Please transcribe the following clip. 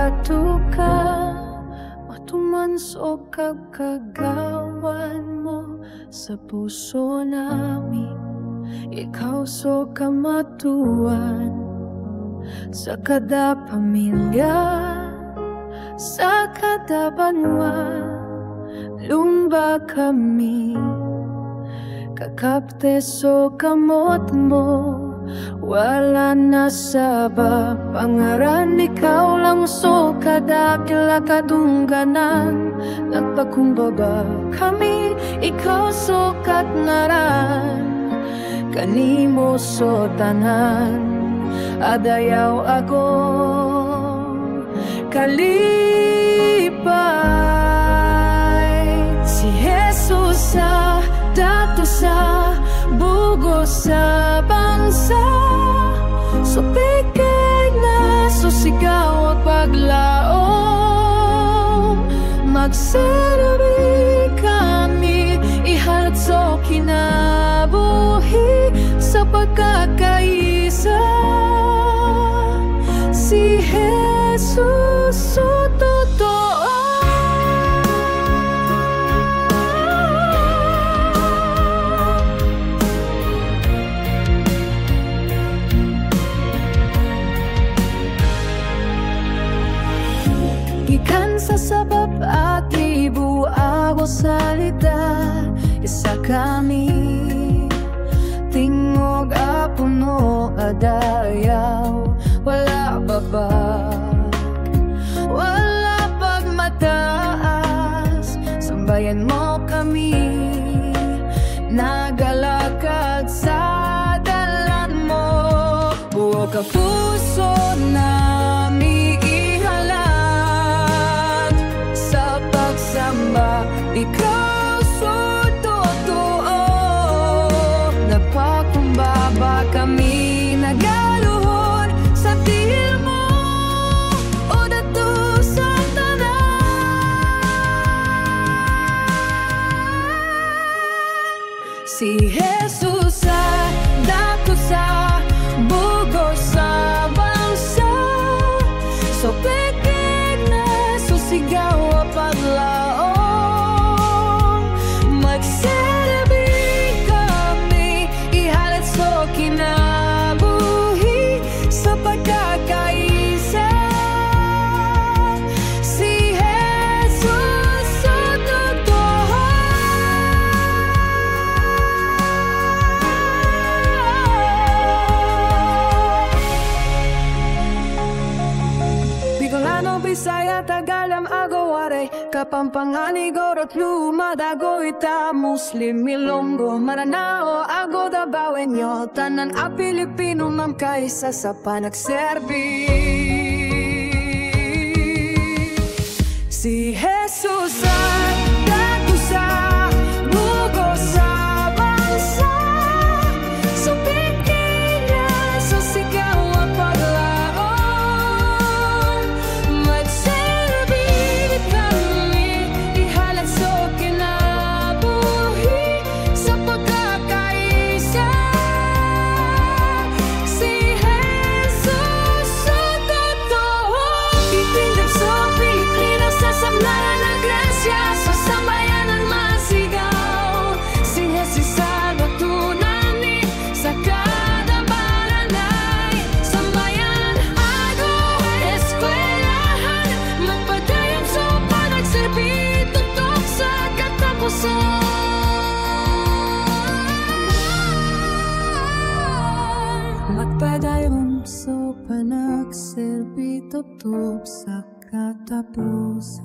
katuka matuman so kagagawan mo sa puso nami. Ikaw so kamatuan sa kada pamilya, sa kada banwa. Lumba kami kakapte so kamot mo. Wala na sa pangaran, ikaw lang so kadakila kadungganan. Nagpakumbaba kami, ikaw so katnaran. Kanimo so tanan, adayaw ako kalipay. Si Jesus sa dato sa bugo sa bangsa, so pigay na so sigaw at paglaom. Magsarabi kami ihalat so kinabuhi sa pagkakaisa. Si Jesus so totoo. Ikan sa sabab at ibu ako salita, isa kami tingog apuno adayaw. Wala babag, wala pagmataas, sambayan mo kami nagalakad sa dalan mo. Buo ka puso nami ihalat sa pagsamba. Ikaw so totoo, napakumbaba kami nagaluhod sa tihil mo o dato sa tanan. Si Jesus sa dako sa bugo sa bangsa, so pekeg na so sigaw paglaom. Magsarabi kami ihalat so kinabuhi sa pagkakaisa. Si Jesus so totoo. Bicolano, Bisaya, Tagalam, Agaware, Kapampangan, Igorot, Luma, Dagoita, Muslim, Ilonggo, Maranao, Ago, Davao, Enyo, tanan a Pilipino, ma'am kaisa sa panagserbi. Si Jesus sa dato sa bugo sa bangsa, so pigay na so sigaw ang paglaom. Magsarabi kami ihalat so kinabuhi sa pagkakaisa. Si Jesus so totoo. Itindig sa Pilipinas sa samlayan ng Gresya, sa sambayanan masigaw. Si Jesus sa tunani sa kada baranay. Sambayan, ago, eskwelahan, magpadayon sa panagserbi, tutok sa katapusan. Magpadayon sa panagserbi, tutok sa katapusan.